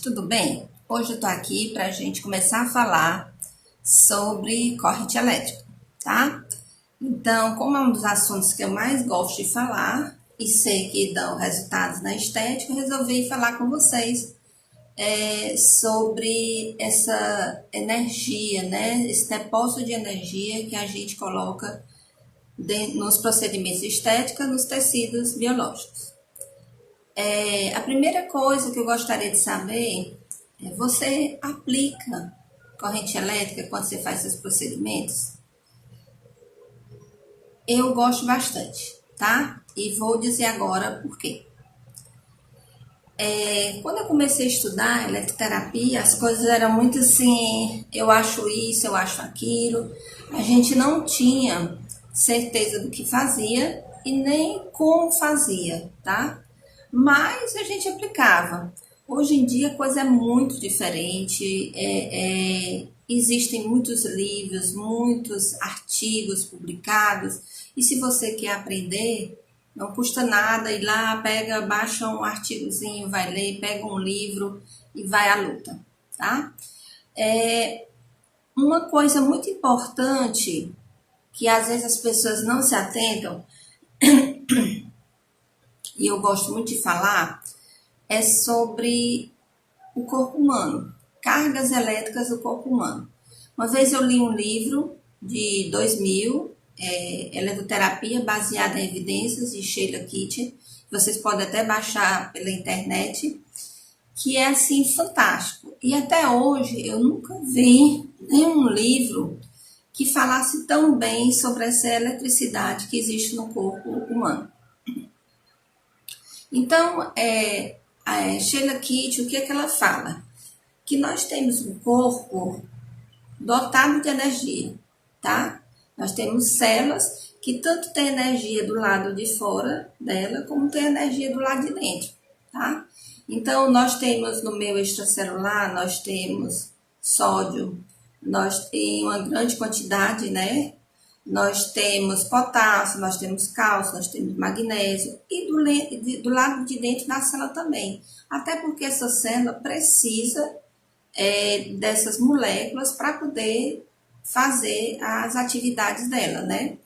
Tudo bem? Hoje eu tô aqui para a gente começar a falar sobre corrente elétrica, tá? Então, como é um dos assuntos que eu mais gosto de falar e sei que dão resultados na estética, eu resolvi falar com vocês sobre essa energia, né? Esse depósito de energia que a gente coloca nos procedimentos de estética, nos tecidos biológicos. A primeira coisa que eu gostaria de saber é: você aplica corrente elétrica quando você faz seus procedimentos? Eu gosto bastante, tá? E vou dizer agora por quê. Quando eu comecei a estudar eletroterapia, as coisas eram muito assim: eu acho isso, eu acho aquilo. A gente não tinha certeza do que fazia e nem como fazia, tá? Mas a gente aplicava. Hoje em dia a coisa é muito diferente, existem muitos livros, muitos artigos publicados, e se você quer aprender, não custa nada ir lá, pega, baixa um artigozinho, vai ler, pega um livro e vai à luta, tá? Uma coisa muito importante que às vezes as pessoas não se atentam, e eu gosto muito de falar, é sobre o corpo humano, cargas elétricas do corpo humano. Uma vez eu li um livro de 2000, Eletroterapia baseada em evidências, de Sheila Kitchen. Vocês podem até baixar pela internet, que é assim fantástico. E até hoje eu nunca vi nenhum livro que falasse tão bem sobre essa eletricidade que existe no corpo humano. Então, a Sheila Kitchen, o que é que ela fala? Que nós temos um corpo dotado de energia, tá? Nós temos células que tanto tem energia do lado de fora dela, como tem energia do lado de dentro, tá? Então, nós temos no meio extracelular, nós temos sódio, nós temos uma grande quantidade, né? Nós temos potássio, nós temos cálcio, nós temos magnésio e do lado de dentro da célula também. Até porque essa célula precisa dessas moléculas para poder fazer as atividades dela, né?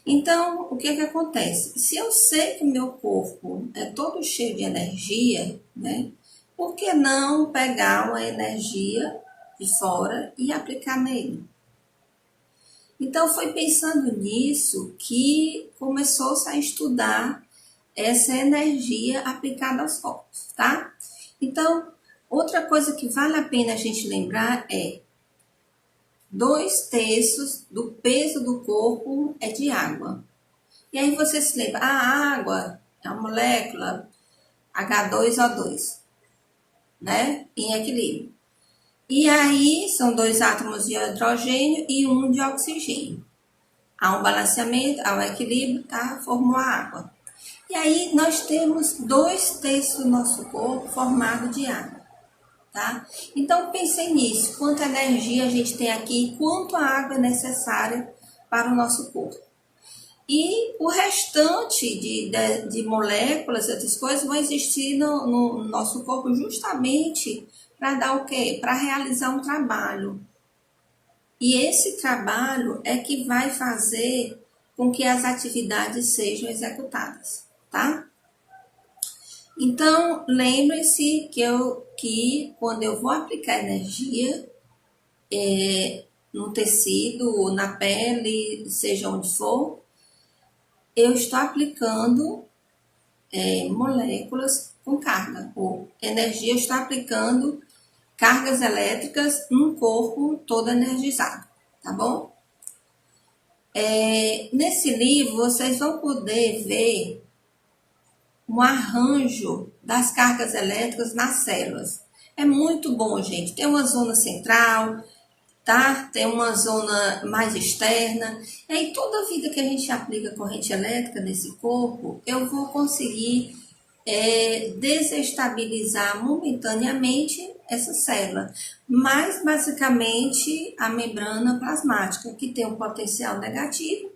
Então, o que é que acontece? Se eu sei que o meu corpo é todo cheio de energia, né? Por que não pegar uma energia de fora e aplicar nele? Então, foi pensando nisso que começou-se a estudar essa energia aplicada aos corpos, tá? Então, outra coisa que vale a pena a gente lembrar é: 2/3 do peso do corpo é de água. E aí você se lembra, a água é uma molécula H2O2, né? Em equilíbrio. E aí são 2 átomos de hidrogênio e 1 de oxigênio. Há um balanceamento, há um equilíbrio, tá? Formou a água. E aí nós temos 2/3 do nosso corpo formado de água, tá? Então pensem nisso, quanta energia a gente tem aqui, quanto a água é necessária para o nosso corpo. E o restante de moléculas, outras coisas, vão existir no nosso corpo justamente para dar o quê? Para realizar um trabalho. E esse trabalho é que vai fazer com que as atividades sejam executadas, tá? Então, lembre-se que quando eu vou aplicar energia no tecido, ou na pele, seja onde for, eu estou aplicando moléculas com carga, ou energia, eu estou aplicando cargas elétricas num corpo todo energizado, tá bom? Nesse livro, vocês vão poder ver um arranjo das cargas elétricas nas células. É muito bom, gente. Tem uma zona central, tá? Tem uma zona mais externa. E aí, toda vida que a gente aplica corrente elétrica nesse corpo, eu vou conseguir desestabilizar momentaneamente essa célula, mas basicamente a membrana plasmática, que tem um potencial negativo,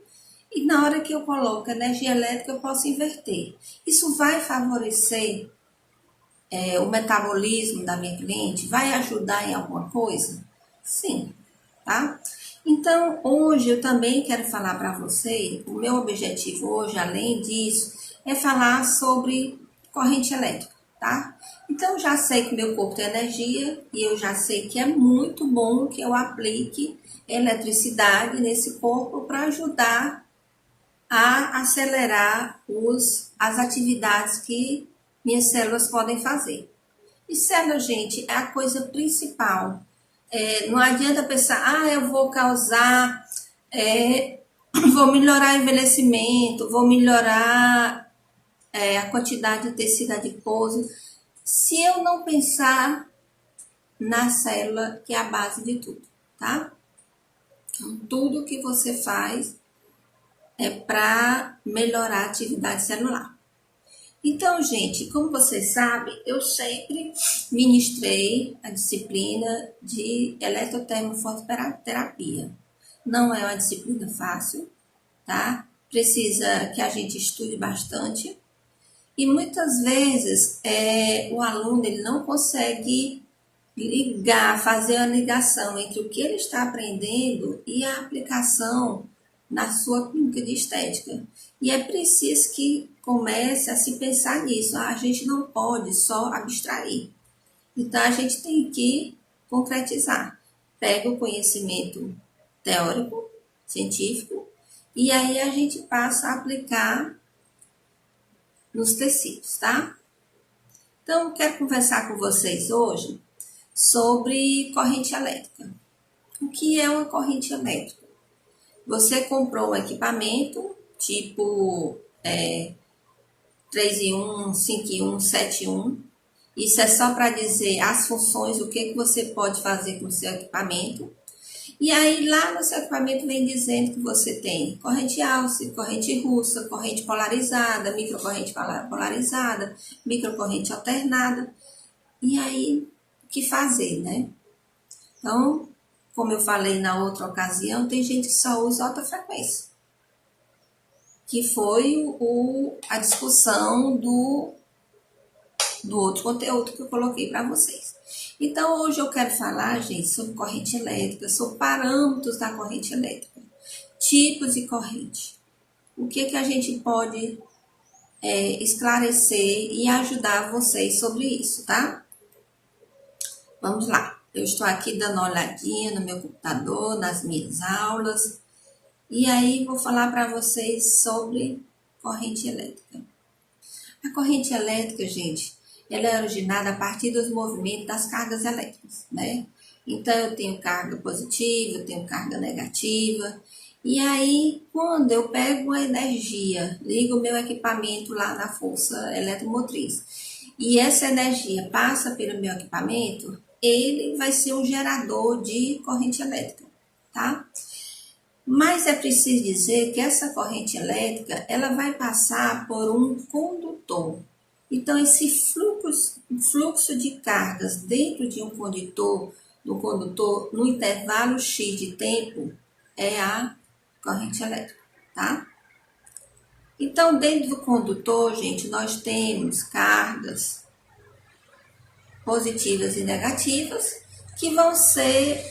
e na hora que eu coloco energia elétrica eu posso inverter. Isso vai favorecer o metabolismo da minha cliente? Vai ajudar em alguma coisa? Sim, tá? Então, hoje eu também quero falar para você, o meu objetivo hoje, além disso, é falar sobre corrente elétrica, tá? Então, já sei que meu corpo tem energia e eu já sei que é muito bom que eu aplique eletricidade nesse corpo para ajudar a acelerar as atividades que minhas células podem fazer. E célula, gente, é a coisa principal. Não adianta pensar, eu vou causar, vou melhorar o envelhecimento, vou melhorar a quantidade de tecido adiposo, se eu não pensar na célula, que é a base de tudo, tá? Então, tudo que você faz é para melhorar a atividade celular. Então, gente, como vocês sabem, eu sempre ministrei a disciplina de eletrotermofototerapia. Não é uma disciplina fácil, tá? Precisa que a gente estude bastante. E muitas vezes o aluno ele não consegue fazer a ligação entre o que ele está aprendendo e a aplicação na sua clínica de estética. E é preciso que comece a se pensar nisso. A gente não pode só abstrair. Então, a gente tem que concretizar. Pega o conhecimento teórico, científico, e aí a gente passa a aplicar nos tecidos, tá? Então, eu quero conversar com vocês hoje sobre corrente elétrica. O que é uma corrente elétrica? Você comprou um equipamento tipo 3 em 1, 5 em 1, 7 em 1. Isso é só para dizer as funções, o que você pode fazer com o seu equipamento. E aí lá no seu equipamento vem dizendo que você tem corrente alce, corrente russa, corrente polarizada, microcorrente polarizada, microcorrente alternada. E aí, o que fazer, né? Então, como eu falei na outra ocasião, tem gente que só usa alta frequência, que foi a discussão do outro conteúdo que eu coloquei para vocês. Então, hoje eu quero falar, gente, sobre corrente elétrica, sobre parâmetros da corrente elétrica, tipos de corrente. O que a gente pode esclarecer e ajudar vocês sobre isso, tá? Vamos lá. Eu estou aqui dando uma olhadinha no meu computador, nas minhas aulas, e aí vou falar para vocês sobre corrente elétrica. A corrente elétrica, gente, ela é originada a partir dos movimentos das cargas elétricas, né? Então, eu tenho carga positiva, eu tenho carga negativa, e aí, quando eu pego a energia, ligo o meu equipamento lá na força eletromotriz, e essa energia passa pelo meu equipamento, ele vai ser um gerador de corrente elétrica, tá? Mas é preciso dizer que essa corrente elétrica, ela vai passar por um condutor. Então, esse fluxo de cargas dentro de um condutor, no intervalo X de tempo, é a corrente elétrica, tá? Então, dentro do condutor, gente, nós temos cargas positivas e negativas que vão ser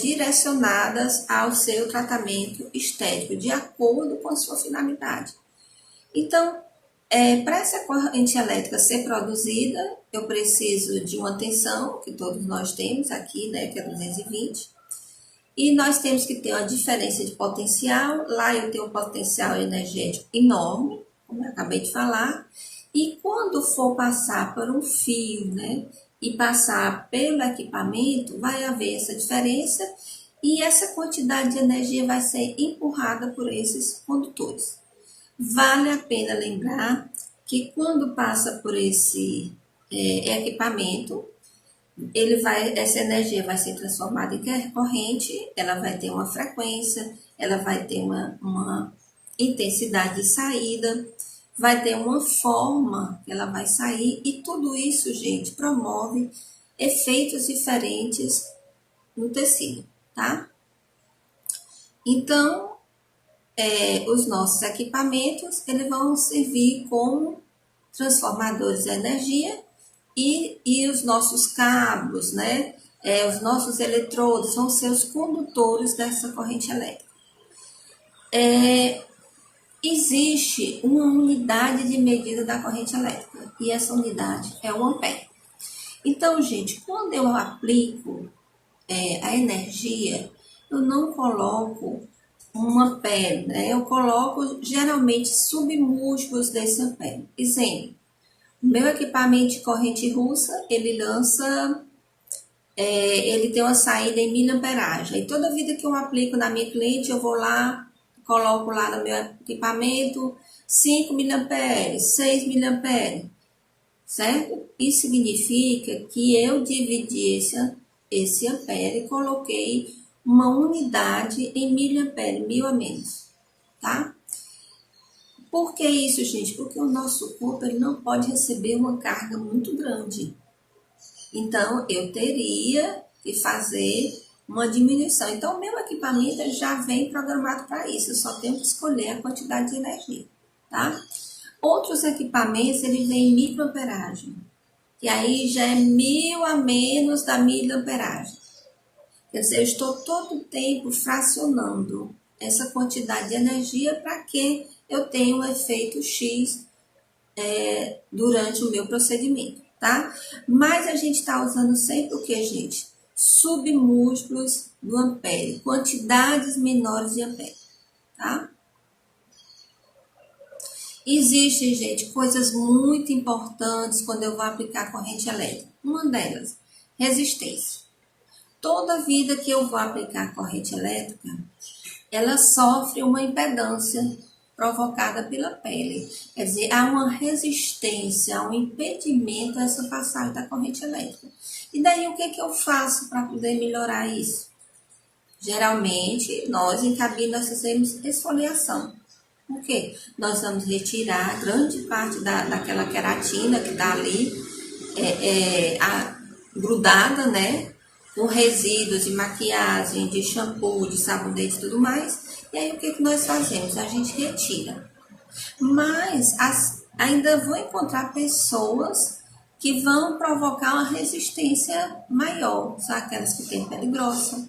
direcionadas ao seu tratamento estético, de acordo com a sua finalidade. Então, para essa corrente elétrica ser produzida, eu preciso de uma tensão, que todos nós temos aqui, né, que é 220, e nós temos que ter uma diferença de potencial. Lá eu tenho um potencial energético enorme, como eu acabei de falar, e quando for passar por um fio, né, e passar pelo equipamento, vai haver essa diferença e essa quantidade de energia vai ser empurrada por esses condutores. Vale a pena lembrar que quando passa por esse equipamento, essa energia vai ser transformada em corrente, ela vai ter uma frequência, ela vai ter uma intensidade de saída, vai ter uma forma que ela vai sair, e tudo isso, gente, promove efeitos diferentes no tecido, tá? Então, os nossos equipamentos, eles vão servir como transformadores de energia e os nossos cabos, né? Os nossos eletrodos vão ser os condutores dessa corrente elétrica. Existe uma unidade de medida da corrente elétrica e essa unidade é o ampere. Então, gente, quando eu aplico a energia, eu não coloco um ampere, né? Eu coloco geralmente submúltiplos desse ampere. Exemplo, meu equipamento de corrente russa, ele lança, ele tem uma saída em miliamperagem. E toda vida que eu aplico na minha cliente, eu vou lá, coloco lá no meu equipamento 5 miliamperes, 6 miliamperes, certo? Isso significa que eu dividi esse ampere e coloquei uma unidade em miliampere, 1000 a menos, tá? Por que isso, gente? Porque o nosso corpo ele não pode receber uma carga muito grande. Então, eu teria que fazer uma diminuição. Então, o meu equipamento já vem programado para isso. Eu só tenho que escolher a quantidade de energia, tá? Outros equipamentos, ele vem em microamperagem. E aí já é 1000 a menos da miliamperagem. Quer dizer, eu estou todo o tempo fracionando essa quantidade de energia para que eu tenha um efeito X durante o meu procedimento, tá? Mas a gente está usando sempre o que, gente? Submúltiplos do ampere, quantidades menores de ampere, tá? Existem, gente, coisas muito importantes quando eu vou aplicar corrente elétrica. Uma delas, resistência. Toda vida que eu vou aplicar corrente elétrica, ela sofre uma impedância provocada pela pele. Quer dizer, há uma resistência, há um impedimento a essa passagem da corrente elétrica. E daí, o que eu faço para poder melhorar isso? Geralmente, nós em cabine, nós fazemos esfoliação. Por quê? Nós vamos retirar grande parte daquela queratina que está ali grudada, né? Com resíduos de maquiagem, de shampoo, de sabonete e tudo mais. E aí, o que nós fazemos? A gente retira. Mas ainda vou encontrar pessoas que vão provocar uma resistência maior. São aquelas que têm pele grossa,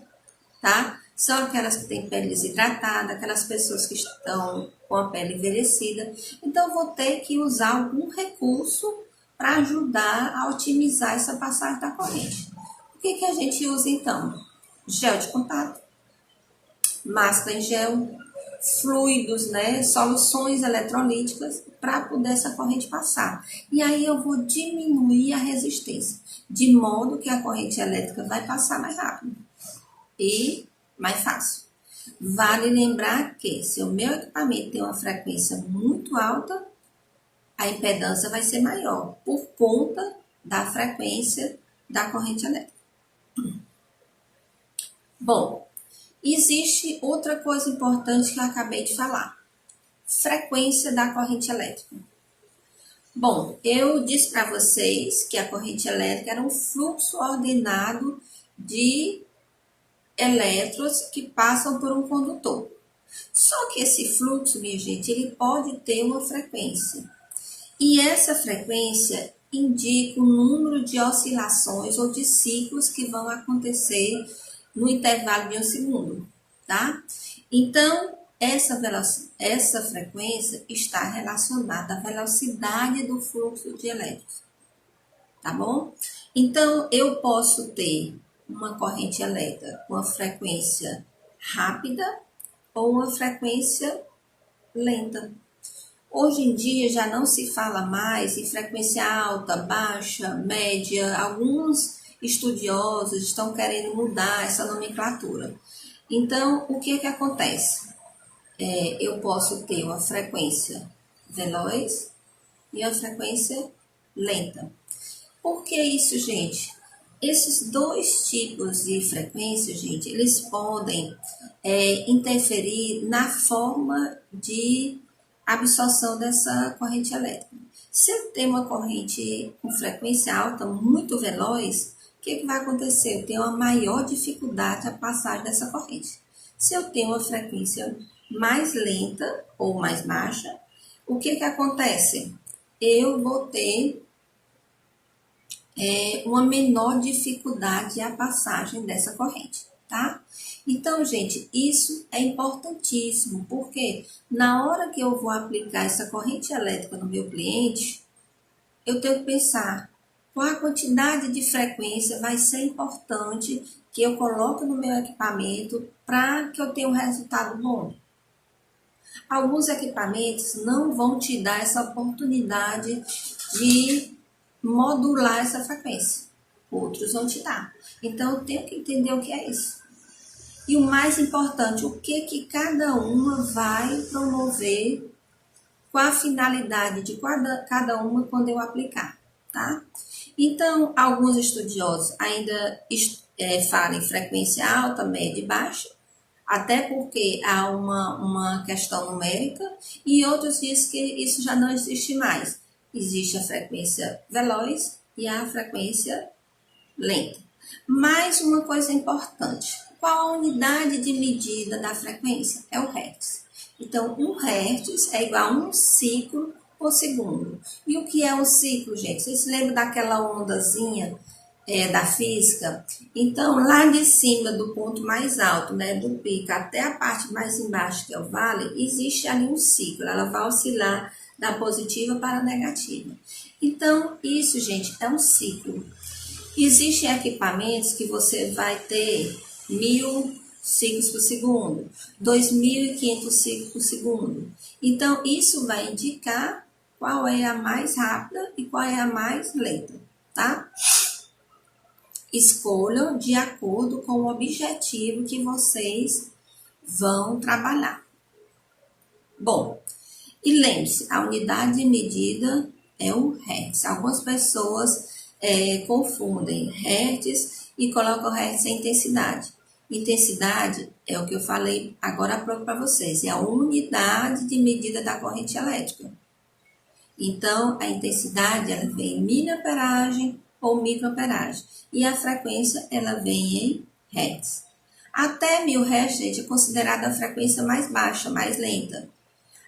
tá? São aquelas que têm pele desidratada, aquelas pessoas que estão com a pele envelhecida. Então, eu vou ter que usar algum recurso para ajudar a otimizar essa passagem da corrente. O que a gente usa, então? Gel de contato, máscara em gel, fluidos, né? Soluções eletrolíticas para poder essa corrente passar. E aí eu vou diminuir a resistência, de modo que a corrente elétrica vai passar mais rápido e mais fácil. Vale lembrar que se o meu equipamento tem uma frequência muito alta, a impedância vai ser maior, por conta da frequência da corrente elétrica. Bom, existe outra coisa importante que eu acabei de falar. Frequência da corrente elétrica. Bom, eu disse para vocês que a corrente elétrica era um fluxo ordenado de elétrons que passam por um condutor. Só que esse fluxo, minha gente, ele pode ter uma frequência. E essa frequência indica o número de oscilações ou de ciclos que vão acontecer no intervalo de 1 segundo, tá? Então, essa frequência está relacionada à velocidade do fluxo de elétrons, tá bom? Então, eu posso ter uma corrente elétrica com uma frequência rápida ou uma frequência lenta. Hoje em dia já não se fala mais em frequência alta, baixa, média. Alguns estudiosos estão querendo mudar essa nomenclatura. Então, o que acontece? Eu posso ter uma frequência veloz e uma frequência lenta. Por que isso, gente? Esses dois tipos de frequência, gente, eles podem interferir na forma de absorção dessa corrente elétrica. Se eu tenho uma corrente com frequência alta, muito veloz, o que vai acontecer? Eu tenho uma maior dificuldade a passagem dessa corrente. Se eu tenho uma frequência mais lenta ou mais baixa, o que acontece? Eu vou ter uma menor dificuldade à passagem dessa corrente, tá? Então, gente, isso é importantíssimo, porque na hora que eu vou aplicar essa corrente elétrica no meu cliente, eu tenho que pensar qual a quantidade de frequência vai ser importante que eu coloque no meu equipamento para que eu tenha um resultado bom. Alguns equipamentos não vão te dar essa oportunidade de modular essa frequência. Outros vão te dar. Então, eu tenho que entender o que é isso. E o mais importante, o que cada uma vai promover, qual a finalidade de cada uma quando eu aplicar, tá? Então, alguns estudiosos ainda falam em frequência alta, média e baixa, até porque há uma questão numérica, e outros dizem que isso já não existe mais. Existe a frequência veloz e a frequência lenta. Mais uma coisa importante, qual a unidade de medida da frequência? É o Hertz. Então, 1 Hz é igual a 1 ciclo por segundo. E o que é um ciclo, gente? Vocês se lembram daquela ondazinha da física? Então, lá de cima do ponto mais alto, né, do pico, até a parte mais embaixo, que é o vale, existe ali um ciclo. Ela vai oscilar da positiva para a negativa. Então, isso, gente, é um ciclo. Existem equipamentos que você vai ter 1000 ciclos por segundo, 2500 ciclos por segundo. Então, isso vai indicar qual é a mais rápida e qual é a mais lenta, tá? Escolham de acordo com o objetivo que vocês vão trabalhar. Bom, e lembre-se, a unidade de medida é o Hertz. Algumas pessoas confundem Hertz e colocam Hertz em intensidade. Intensidade é o que eu falei agora há pouco para vocês, é a unidade de medida da corrente elétrica. Então, a intensidade ela vem em miliamperagem ou microamperagem, e a frequência ela vem em Hertz. Até 1000 Hz, gente, é considerada a frequência mais baixa, mais lenta.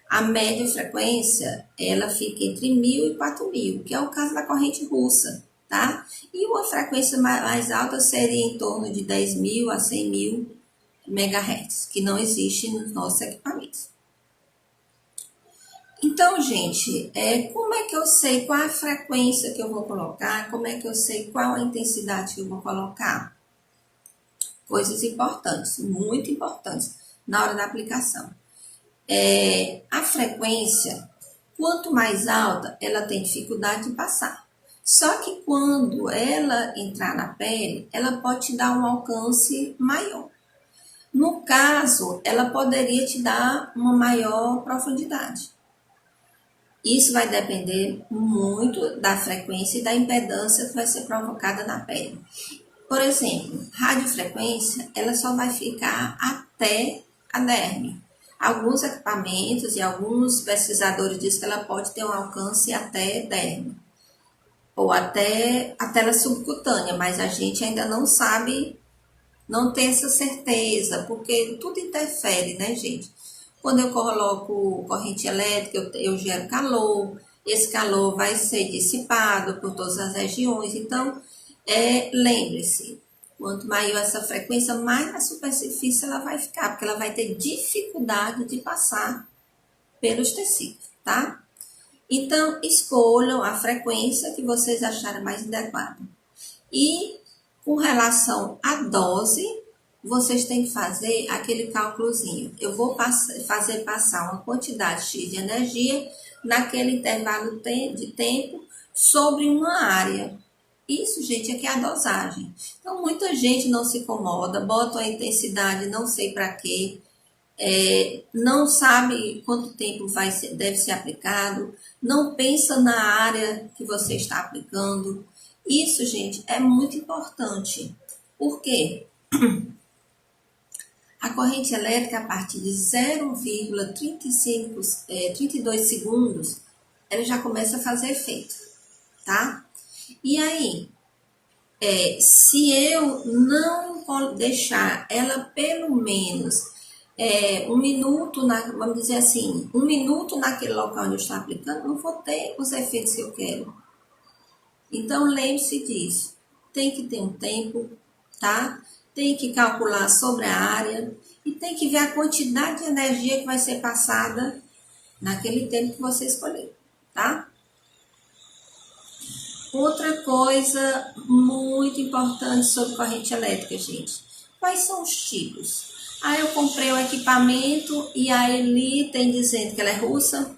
A média frequência, ela fica entre 1000 e 4000, que é o caso da corrente russa, tá? E uma frequência mais alta seria em torno de 10.000 a 100.000 MHz, que não existe nos nossos equipamentos. Então, gente, como é que eu sei qual a frequência que eu vou colocar? Como é que eu sei qual a intensidade que eu vou colocar? Coisas importantes, muito importantes, na hora da aplicação. A frequência, quanto mais alta, ela tem dificuldade de passar. Só que quando ela entrar na pele, ela pode te dar um alcance maior. No caso, ela poderia te dar uma maior profundidade. Isso vai depender muito da frequência e da impedância que vai ser provocada na pele. Por exemplo, radiofrequência, ela só vai ficar até a derme. Alguns equipamentos e alguns pesquisadores dizem que ela pode ter um alcance até derme, ou até a tela subcutânea, mas a gente ainda não sabe, não tem essa certeza, porque tudo interfere, né, gente? Quando eu coloco corrente elétrica, eu gero calor, esse calor vai ser dissipado por todas as regiões, então, lembre-se, quanto maior essa frequência, mais na superfície ela vai ficar, porque ela vai ter dificuldade de passar pelos tecidos, tá? Então, escolham a frequência que vocês acharem mais adequada. E, com relação à dose, vocês têm que fazer aquele cálculozinho. Eu vou fazer passar uma quantidade X de energia naquele intervalo de tempo sobre uma área. Isso, gente, aqui é a dosagem. Então, muita gente não se incomoda, bota a intensidade, não sei para quê, não sabe quanto tempo deve ser aplicado, não pensa na área que você está aplicando. Isso, gente, é muito importante. Por quê? A corrente elétrica, a partir de 0,32 segundos, ela já começa a fazer efeito, tá? E aí, se eu não deixar ela pelo menos 1 minuto, vamos dizer assim, 1 minuto naquele local onde eu estou aplicando, não vou ter os efeitos que eu quero. Então, lembre-se disso. Tem que ter um tempo, tá? Tem que calcular sobre a área e tem que ver a quantidade de energia que vai ser passada naquele tempo que você escolher, tá? Outra coisa muito importante sobre corrente elétrica, gente. Quais são os tipos? Ah, eu comprei o equipamento e a Eli tem dizendo que ela é russa,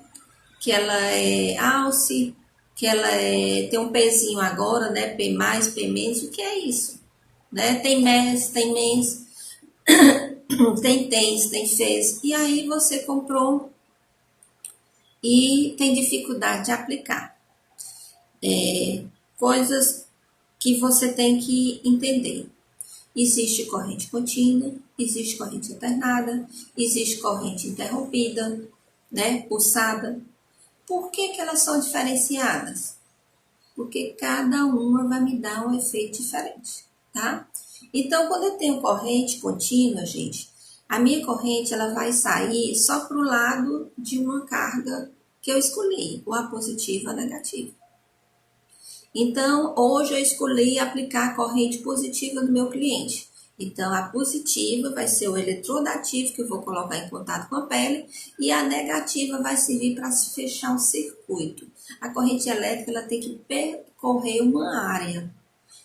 que ela é alce, que ela tem um pezinho agora, né? P+, P-, o que é isso? Né? Tem MES, tem MENS, tem TENS, tem FES. E aí você comprou e tem dificuldade de aplicar. Coisas que você tem que entender. Existe corrente contínua, existe corrente alternada, existe corrente interrompida, né, pulsada. Por que que elas são diferenciadas? Porque cada uma vai me dar um efeito diferente, tá? Então, quando eu tenho corrente contínua, gente, a minha corrente ela vai sair só para o lado de uma carga que eu escolhi, ou a positiva ou a negativa. Então, hoje eu escolhi aplicar a corrente positiva no meu cliente. Então, a positiva vai ser o eletrodo ativo que eu vou colocar em contato com a pele e a negativa vai servir para fechar um circuito. A corrente elétrica ela tem que percorrer uma área.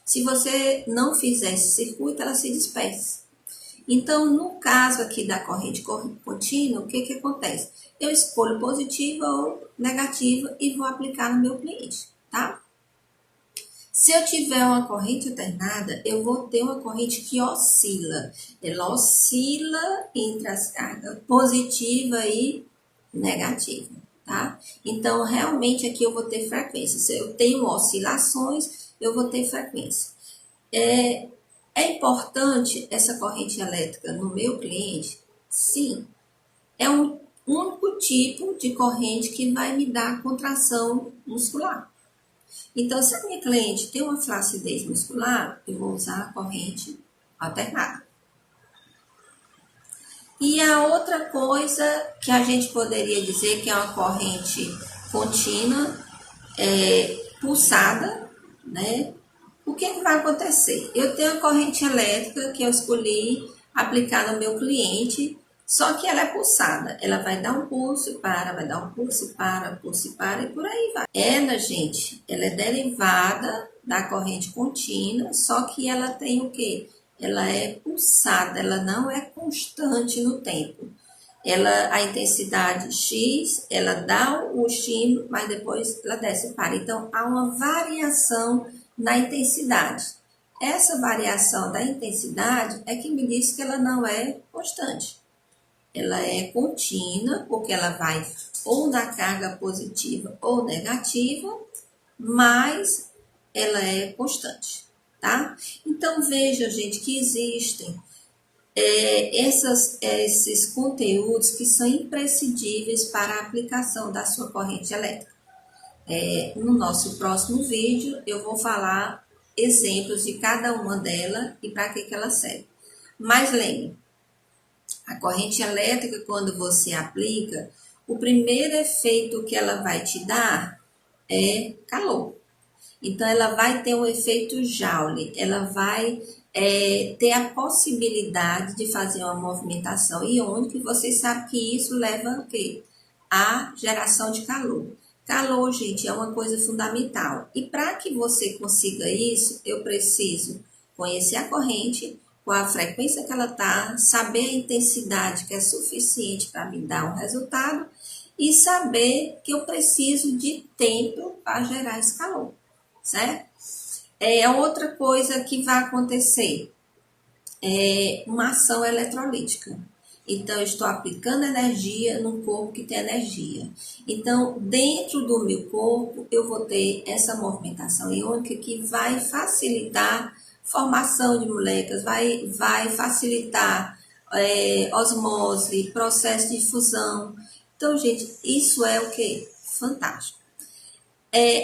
Se você não fizer esse circuito, ela se dispersa. Então, no caso aqui da corrente contínua, o que que acontece? Eu escolho positiva ou negativa e vou aplicar no meu cliente, tá? Se eu tiver uma corrente alternada, eu vou ter uma corrente que oscila. Ela oscila entre as cargas positiva e negativa, tá? Então, realmente aqui eu vou ter frequência. Se eu tenho oscilações, eu vou ter frequência. É importante essa corrente elétrica no meu cliente? Sim. É um único tipo de corrente que vai me dar contração muscular. Então, se a minha cliente tem uma flacidez muscular, eu vou usar a corrente alternada. E a outra coisa que a gente poderia dizer que é uma corrente contínua, pulsada, né? O que vai acontecer? Eu tenho a corrente elétrica que eu escolhi aplicar no meu cliente, só que ela é pulsada. Ela vai dar um pulso e para, vai dar um pulso e para, e por aí vai. Ela, gente, ela é derivada da corrente contínua, só que ela tem o quê? Ela é pulsada, ela não é constante no tempo. A intensidade X, ela dá o estímulo, mas depois ela desce e para. Então, há uma variação na intensidade. Essa variação da intensidade é que me diz que ela não é constante. Ela é contínua, porque ela vai ou na carga positiva ou negativa, mas ela é constante, tá? Então, veja, gente, que existem esses conteúdos que são imprescindíveis para a aplicação da sua corrente elétrica. No nosso próximo vídeo, eu vou falar exemplos de cada uma delas e para que ela serve. Mas lembre, a corrente elétrica, quando você aplica, o primeiro efeito que ela vai te dar é calor. Então, ela vai ter um efeito Joule, ela vai ter a possibilidade de fazer uma movimentação iônica, e você sabe que isso leva a quê? A geração de calor. Calor, gente, é uma coisa fundamental. E para que você consiga isso, eu preciso conhecer a corrente, com a frequência que ela está, saber a intensidade que é suficiente para me dar um resultado e saber que eu preciso de tempo para gerar esse calor, certo? Outra coisa que vai acontecer é uma ação eletrolítica. Então, eu estou aplicando energia num corpo que tem energia. Então, dentro do meu corpo, eu vou ter essa movimentação iônica que vai facilitar formação de moléculas, vai facilitar osmose, processo de fusão. Então, gente, isso é o que? Fantástico.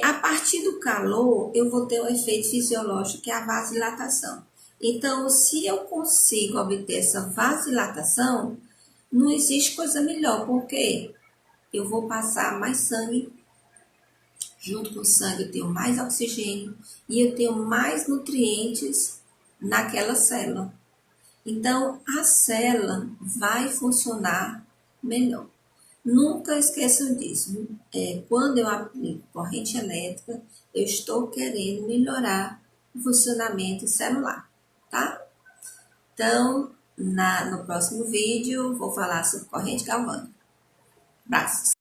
A partir do calor, eu vou ter um efeito fisiológico que é a vasodilatação. Então, se eu consigo obter essa vasodilatação, não existe coisa melhor, porque eu vou passar mais sangue junto com o sangue eu tenho mais oxigênio e eu tenho mais nutrientes naquela célula. Então, a célula vai funcionar melhor. Nunca esqueçam disso. Quando eu aplico corrente elétrica, eu estou querendo melhorar o funcionamento celular, tá? Então, no próximo vídeo, vou falar sobre corrente galvânica. Abraços!